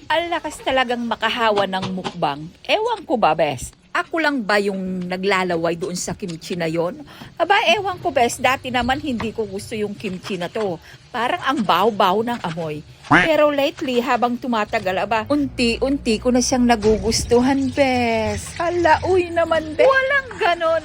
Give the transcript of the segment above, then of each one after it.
Ang lakas talagang makahawa ng mukbang. Ewan ko ba, bes? Ako lang ba yung naglalaway doon sa kimchi na yon? Aba, ewan ko, bes. Dati naman hindi ko gusto yung kimchi na to. Parang ang baw-baw ng amoy. Pero lately, habang tumatagal, aba, unti-unti ko na siyang nagugustuhan, bes. Hala, uy naman, bes. Walang ganon.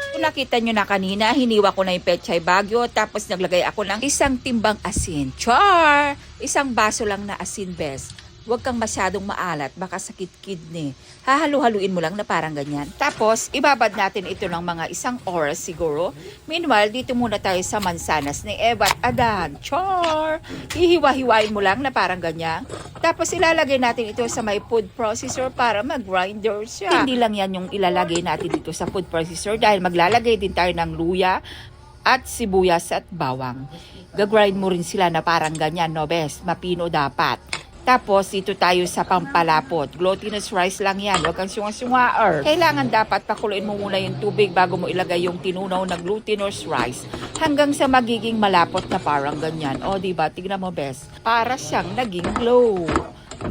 Kung nakita nyo na kanina, hiniwa ko na yung pechay bagyo, tapos naglagay ako ng isang timbang asin. Char! Isang baso lang na asin, bes. Huwag kang masyadong maalat, baka sakit kidney. Hahalu-haluin mo lang na parang ganyan. Tapos, ibabad natin ito ng mga 1 oras siguro. Meanwhile, dito muna tayo sa mansanas ni Eva at Adan. Char! Hihiwa-hiwain mo lang na parang ganyan. Tapos, ilalagay natin ito sa may food processor para mag-grinder siya. Hindi lang yan yung ilalagay natin dito sa food processor dahil maglalagay din tayo ng luya at sibuyas at bawang. Gagrind mo rin sila na parang ganyan, no, bes? Mapino dapat. Tapos, dito tayo sa pampalapot. Glutinous rice lang yan. Huwag kang sunga-sungaar. Kailangan dapat pakuluin mo muna yung tubig bago mo ilagay yung tinunaw na glutinous rice hanggang sa magiging malapot na parang ganyan. O, diba? Tignan mo, bes. Para siyang naging glow.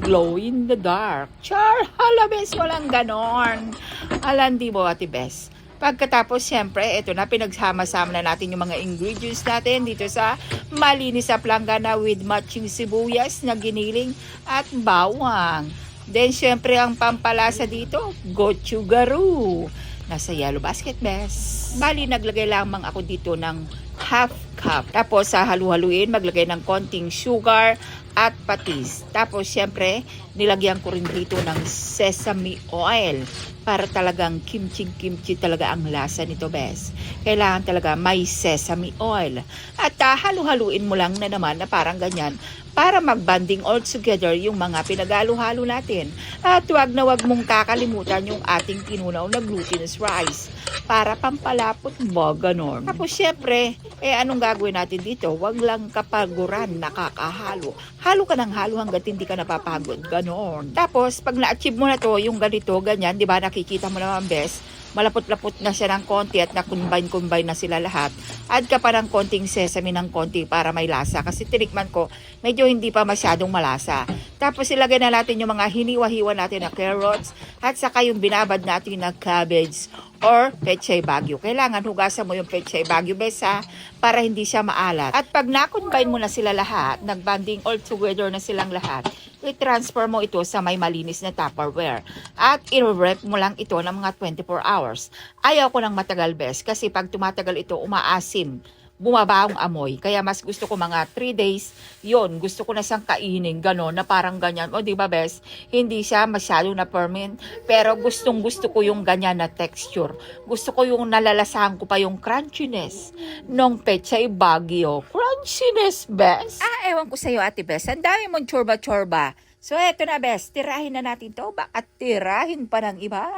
Glow in the dark. Char! Hala, bes. Walang ganon. Alam, di mo, ate, bes. Pagkatapos, syempre, ito na, pinagsama-sama na natin yung mga ingredients natin dito sa malinis sa planggana with matching sibuyas na giniling at bawang. Then, syempre, ang pampalasa dito, gochugaru. Nasa yellow basket, bes. Bali, naglagay lamang ako dito ng half cup. Tapos, sa halu-haluin, maglagay ng konting sugar at patis. Tapos, syempre, nilagyan ko rin dito ng sesame oil para talagang kimchi talaga ang lasa nito, bes. Kailangan talaga may sesame oil. At halu-haluin mo lang na naman na parang ganyan para mag-banding all together yung mga pinag-halo-halo natin. At wag na wag mong kakalimutan yung ating tinunaw na glutinous rice para pampalapot mo, ganon. Tapos syempre, anong gagawin natin dito? Wag lang kapaguran, nakakahalo. Halo ka ng halo hanggat hindi ka napapagod, ganon. Tapos, pag na-achieve mo na to, yung ganito, ganyan, di ba, nakikita mo naman, bes, malapot-lapot na siya ng konti at na-combine na sila lahat. Add ka pa ng konting sesame ng konti para may lasa. Kasi tinikman ko, medyo hindi pa masyadong malasa. Tapos ilagay na natin yung mga hiniwa-hiwa natin na carrots at saka yung binabad natin na cabbage or pechay bagyo. Kailangan hugasan mo yung pechay bagyo, besa, para hindi siya maalat. At pag na-combine mo na sila lahat, nag-banding all together na silang lahat, i-transfer mo ito sa may malinis na Tupperware. At i-wrap mo lang ito ng mga 24 hours. Ayaw ko ng matagal, bes, kasi pag tumatagal ito, umaasim. Bumaba ang amoy. Kaya mas gusto ko mga 3 days, yon gusto ko na siyang kainin, gano'n, na parang ganyan. O di ba, bes? Hindi siya masyado na permanent, pero gustong gusto ko yung ganyan na texture. Gusto ko yung nalalasahan ko pa yung crunchiness nung pechay bagyo. Crunchiness, bes? Ewan ko sa'yo, ate bes. Ang dami mong chorba-chorba. So, eto na, bes. Tirahin na natin to. Baka tirahin pa ng iba.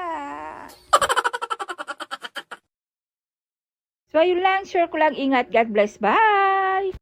So, ayun lang. Share ko lang. Ingat. God bless. Bye!